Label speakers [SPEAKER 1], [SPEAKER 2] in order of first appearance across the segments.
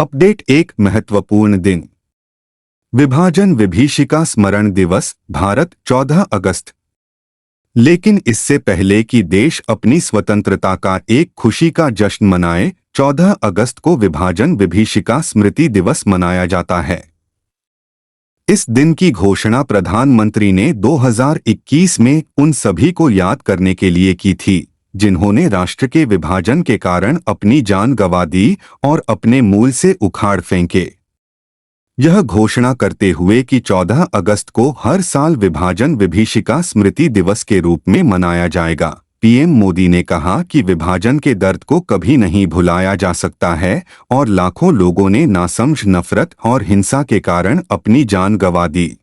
[SPEAKER 1] Update एक महत्वपूर्ण दिन। विभाजन विभीषिका स्मरण दिवस भारत 14 अगस्त। लेकिन इससे पहले कि देश अपनी स्वतंत्रता का एक खुशी का जश्न मनाए, 14 अगस्त को विभाजन विभीषिका स्मृति दिवस मनाया जाता है। इस दिन की घोषणा प्रधानमंत्री ने 2021 में उन सभी को याद करने के लिए की थी जिन्होंने राष्ट्र के विभाजन के कारण अपनी जान गंवा दी और अपने मूल से उखाड़ फेंके। यह घोषणा करते हुए कि 14 अगस्त को हर साल विभाजन विभीषिका स्मृति दिवस के रूप में मनाया जाएगा, पीएम मोदी ने कहा कि विभाजन के दर्द को कभी नहीं भुलाया जा सकता है और लाखों लोगों ने नासमझ, नफरत और हिंसा के कारण अपनी जान गंवा दी।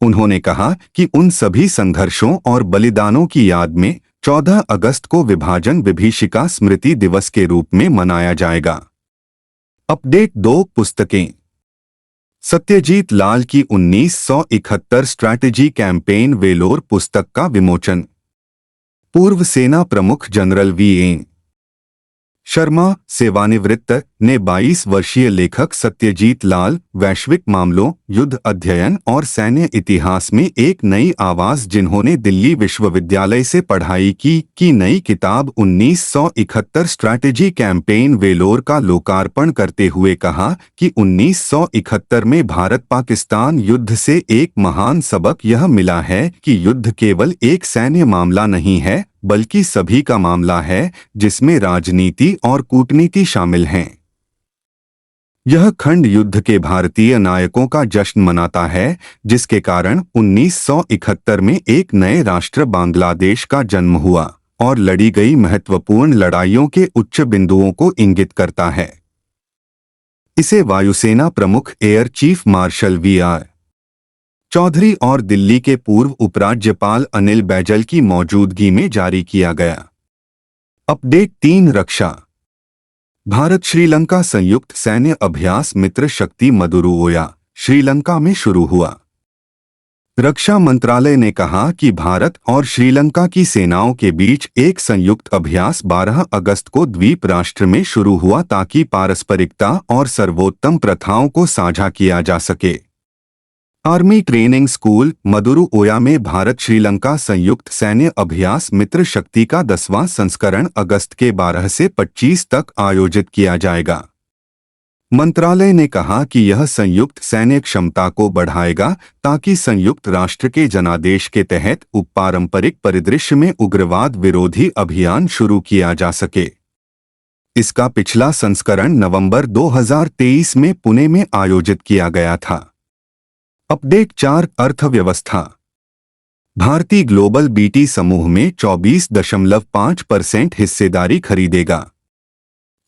[SPEAKER 1] उन्होंने कहा कि उन सभी संघर्षों और बलिदानों की याद में 14 अगस्त को विभाजन विभीषिका स्मृति दिवस के रूप में मनाया जाएगा। अपडेट 2 पुस्तकें। सत्यजीत लाल की 1971 स्ट्रैटेजी कैंपेन वेलोर पुस्तक का विमोचन। पूर्व सेना प्रमुख जनरल वीएन शर्मा, सेवानिवृत्त, ने 22 वर्षीय लेखक सत्यजीत लाल वैश्विक मामलों, युद्ध अध्ययन और सैन्य इतिहास में एक नई आवाज जिन्होंने दिल्ली विश्वविद्यालय से पढ़ाई की नई किताब 1971 स्ट्रैटेजी कैंपेन वेलोर का लोकार्पण करते हुए कहा कि 1971 में भारत पाकिस्तान युद्ध से एक महान सबक यह मिला है कि युद्ध केवल एक सैन्य मामला नहीं है बल्कि सभी का मामला है जिसमें राजनीति और कूटनीति शामिल हैं। यह खंड युद्ध के भारतीय नायकों का जश्न मनाता है जिसके कारण 1971 में एक नए राष्ट्र बांग्लादेश का जन्म हुआ और लड़ी गई महत्वपूर्ण लड़ाइयों के उच्च बिंदुओं को इंगित करता है। इसे वायुसेना प्रमुख एयर चीफ मार्शल वी.आर. चौधरी और दिल्ली के पूर्व उपराज्यपाल अनिल बैजल की मौजूदगी में जारी किया गया। अपडेट 3 रक्षा। भारत श्रीलंका संयुक्त सैन्य अभ्यास मित्र शक्ति मदुरुओया, श्रीलंका में शुरू हुआ। रक्षा मंत्रालय ने कहा कि भारत और श्रीलंका की सेनाओं के बीच एक संयुक्त अभ्यास 12 अगस्त को द्वीप राष्ट्र में शुरू हुआ ताकि पारस्परिकता और सर्वोत्तम प्रथाओं को साझा किया जा सके। आर्मी ट्रेनिंग स्कूल मदुरुओया में भारत श्रीलंका संयुक्त सैन्य अभ्यास मित्र शक्ति का 10वां संस्करण अगस्त के 12 से 25 तक आयोजित किया जाएगा। मंत्रालय ने कहा कि यह संयुक्त सैन्य क्षमता को बढ़ाएगा ताकि संयुक्त राष्ट्र के जनादेश के तहत पारंपरिक परिदृश्य में उग्रवाद विरोधी अभियान शुरू किया जा सके। इसका पिछला संस्करण नवंबर 2023 में पुणे में आयोजित किया गया था। अपडेट 4 अर्थव्यवस्था। भारतीय ग्लोबल बीटी समूह में 24.5% हिस्सेदारी खरीदेगा।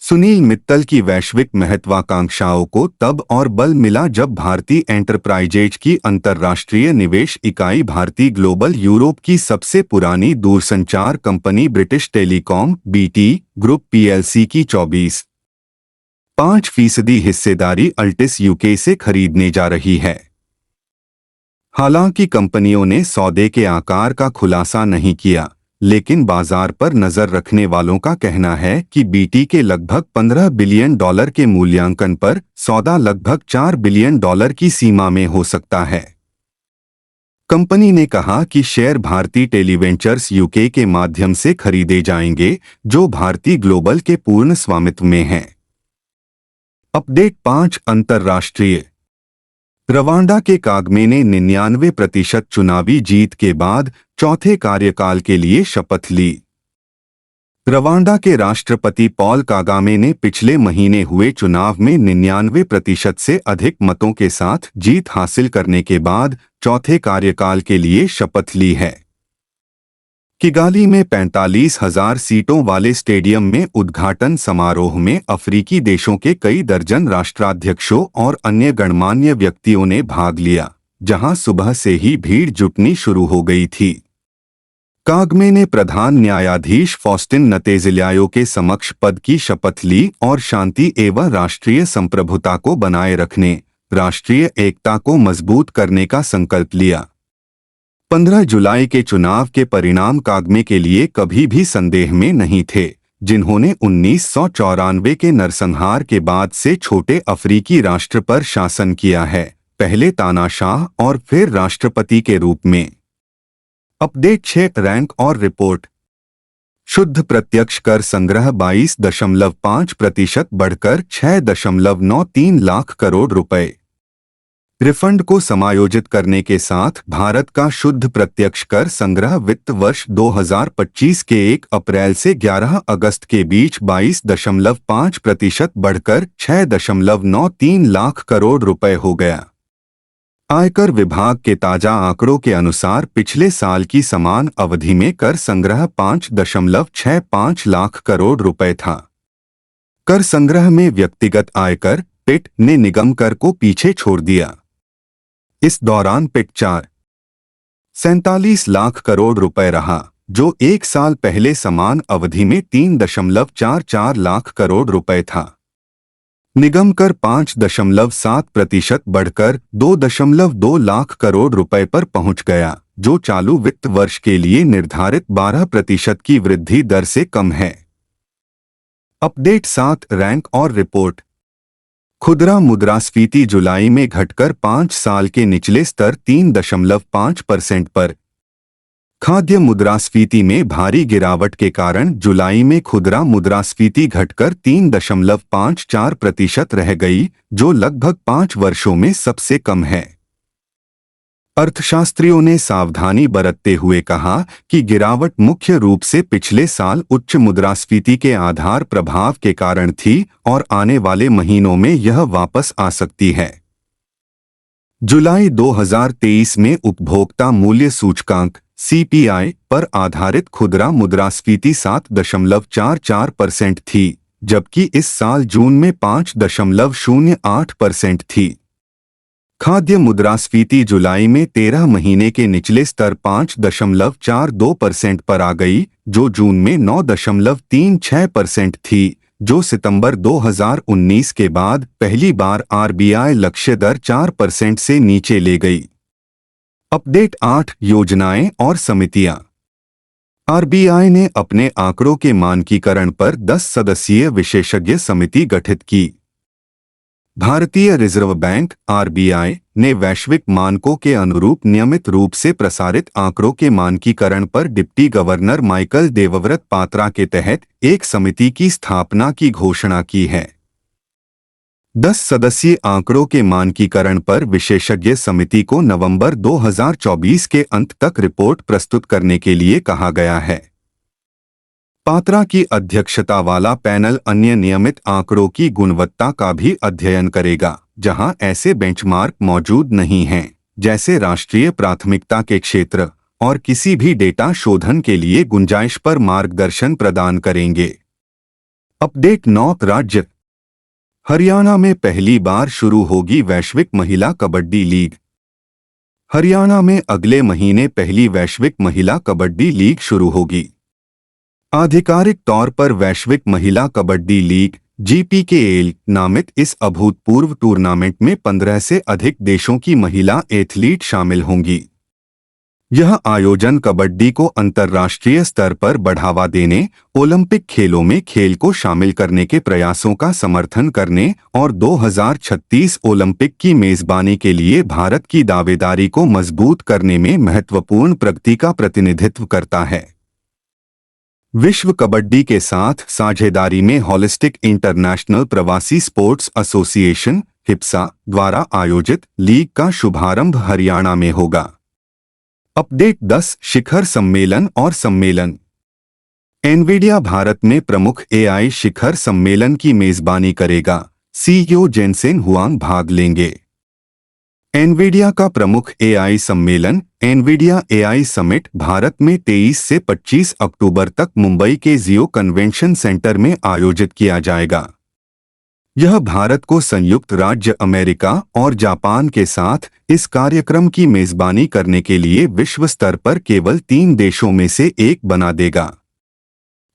[SPEAKER 1] सुनील मित्तल की वैश्विक महत्वाकांक्षाओं को तब और बल मिला जब भारतीय एंटरप्राइजेज की अंतर्राष्ट्रीय निवेश इकाई भारतीय ग्लोबल यूरोप की सबसे पुरानी दूरसंचार company British telecom BT group PLC की 24.5% हिस्सेदारी अल्टिस यूके से खरीदने जा रही है। हालांकि कंपनियों ने सौदे के आकार का खुलासा नहीं किया, लेकिन बाजार पर नजर रखने वालों का कहना है कि बीटी के लगभग $15 बिलियन के मूल्यांकन पर सौदा लगभग $4 बिलियन की सीमा में हो सकता है। कंपनी ने कहा कि शेयर भारतीय टेलीवेंचर्स यूके के माध्यम से खरीदे जाएंगे, जो भारतीय ग्लोबल के पूर्ण स्वामित्व में हैं। अपडेट 5 अंतर्राष्ट्रीय। रवांडा के कागमे ने 99% चुनावी जीत के बाद चौथे कार्यकाल के लिए शपथ ली। रवांडा के राष्ट्रपति पॉल कागामे ने पिछले महीने हुए चुनाव में 99% से अधिक मतों के साथ जीत हासिल करने के बाद चौथे कार्यकाल के लिए शपथ ली है। किगाली में 45,000 सीटों वाले स्टेडियम में उद्घाटन समारोह में अफ्रीकी देशों के कई दर्जन राष्ट्राध्यक्षों और अन्य गणमान्य व्यक्तियों ने भाग लिया, जहां सुबह से ही भीड़ जुटनी शुरू हो गई थी। कागमे ने प्रधान न्यायाधीश फॉस्टिन नतेजिल्यायो के समक्ष पद की शपथ ली और शांति एवं राष्ट्रीय संप्रभुता को बनाए रखने, राष्ट्रीय एकता को मजबूत करने का संकल्प लिया। 15 जुलाई के चुनाव के परिणाम कागमे के लिए कभी भी संदेह में नहीं थे, जिन्होंने 1994 के नरसंहार के बाद से छोटे अफ्रीकी राष्ट्र पर शासन किया है, पहले तानाशाह और फिर राष्ट्रपति के रूप में। अपडेट 6 रैंक और रिपोर्ट। शुद्ध प्रत्यक्ष कर संग्रह 22.5% बढ़कर 6.93 लाख करोड़ रुपए। रिफंड को समायोजित करने के साथ भारत का शुद्ध प्रत्यक्ष कर संग्रह वित्त वर्ष 2025 के 1 अप्रैल से 11 अगस्त के बीच 22.5% बढ़कर 6.93 लाख करोड़ रुपए हो गया। आयकर विभाग के ताजा आंकड़ों के अनुसार पिछले साल की समान अवधि में कर संग्रह 5.65 लाख करोड़ रुपए था। कर संग्रह में व्यक्तिगत आयकर पिट ने निगम कर को पीछे छोड़ दिया। इस दौरान पिट 4.47 लाख करोड़ रुपए रहा, जो एक साल पहले समान अवधि में 3.44 लाख करोड़ रुपए था। निगम कर 5.7% बढ़कर 2.2 लाख करोड़ रुपए पर पहुंच गया, जो चालू वित्त वर्ष के लिए निर्धारित 12% की वृद्धि दर से कम है। अपडेट 7 रैंक और रिपोर्ट। खुदरा मुद्रास्फीति जुलाई में घटकर 5 साल के निचले स्तर 3.5% पर। खाद्य मुद्रास्फीति में भारी गिरावट के कारण जुलाई में खुदरा मुद्रास्फीति घटकर 3.54% रह गई, जो लगभग 5 वर्षों में सबसे कम है। अर्थशास्त्रियों ने सावधानी बरतते हुए कहा कि गिरावट मुख्य रूप से पिछले साल उच्च मुद्रास्फीति के आधार प्रभाव के कारण थी और आने वाले महीनों में यह वापस आ सकती है। जुलाई 2023 में उपभोक्ता मूल्य सूचकांक CPI पर आधारित खुदरा मुद्रास्फीति 7.44% थी, जबकि इस साल जून में 5.08% थी। खाद्य मुद्रास्फीति जुलाई में 13 महीने के निचले स्तर 5.42% पर आ गई, जो जून में 9.36% थी, जो सितंबर 2019 के बाद पहली बार RBI लक्ष्य दर 4% से नीचे ले गई। अपडेट 8 योजनाएं और समितियां। RBI ने अपने आंकड़ों के मानकीकरण पर 10 सदस्यीय विशेषज्ञ समिति गठित की। भारतीय रिजर्व बैंक RBI ने वैश्विक मानकों के अनुरूप नियमित रूप से प्रसारित आंकड़ों के मानकीकरण पर deputy governor Michael Devvrat Patra के तहत एक समिति की स्थापना की घोषणा की है। 10 सदस्यीय आंकड़ों के मानकीकरण पर विशेषज्ञ समिति को नवंबर 2024 के अंत तक रिपोर्ट प्रस्तुत करने के लिए कहा गया है। पात्रा की अध्यक्षता वाला पैनल अन्य नियमित आंकड़ों की गुणवत्ता का भी अध्ययन करेगा, जहां ऐसे बेंचमार्क मौजूद नहीं हैं, जैसे राष्ट्रीय प्राथमिकता के क्षेत्र, और किसी भी डेटा शोधन के लिए गुंजाइश पर मार्गदर्शन प्रदान करेंगे। अपडेट 9 राज्य। हरियाणा में पहली बार शुरू होगी वैश्विक महिला कबड्डी लीग। हरियाणा में अगले महीने पहली वैश्विक महिला कबड्डी लीग शुरू होगी। आधिकारिक तौर पर वैश्विक महिला कबड्डी लीग GPKL नामित इस अभूतपूर्व टूर्नामेंट में 15 से अधिक देशों की महिला एथलीट शामिल होंगी। यह आयोजन कबड्डी को अंतर्राष्ट्रीय स्तर पर बढ़ावा देने, ओलंपिक खेलों में खेल को शामिल करने के प्रयासों का समर्थन करने और 2036 ओलंपिक की मेजबानी के लिए भारत की दावेदारी को मजबूत करने में महत्वपूर्ण प्रगति का प्रतिनिधित्व करता है। विश्व कबड्डी के साथ साझेदारी में हॉलिस्टिक इंटरनेशनल प्रवासी स्पोर्ट्स एसोसिएशन (हिप्सा) द्वारा आयोजित लीग का शुभारंभ हरियाणा में होगा। अपडेट 10 शिखर सम्मेलन और सम्मेलन। एनवीडिया भारत में प्रमुख AI शिखर सम्मेलन की मेजबानी करेगा। CEO जेनसेन हुआंग भाग लेंगे। एनवीडिया का प्रमुख AI सम्मेलन एनवीडिया AI समिट भारत में 23 से 25 अक्टूबर तक मुंबई के जियो कन्वेंशन सेंटर में आयोजित किया जाएगा। यह भारत को संयुक्त राज्य अमेरिका और जापान के साथ इस कार्यक्रम की मेजबानी करने के लिए विश्व स्तर पर केवल 3 देशों में से एक बना देगा।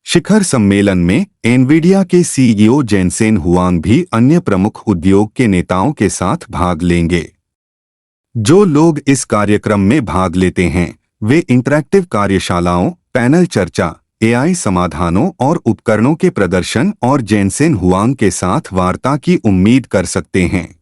[SPEAKER 1] शिखर सम्मेलन में एनवीडिया के CEO जेनसेन हुआंग भी अन्य प्रमुख उद्योग के नेताओं के साथ भाग लेंगे। जो लोग इस कार्यक्रम में भाग लेते हैं, वे इंटरैक्टिव कार्यशालाओं, पैनल चर्चा, एआई समाधानों और उपकरणों के प्रदर्शन और जेनसेन हुआंग के साथ वार्ता की उम्मीद कर सकते हैं।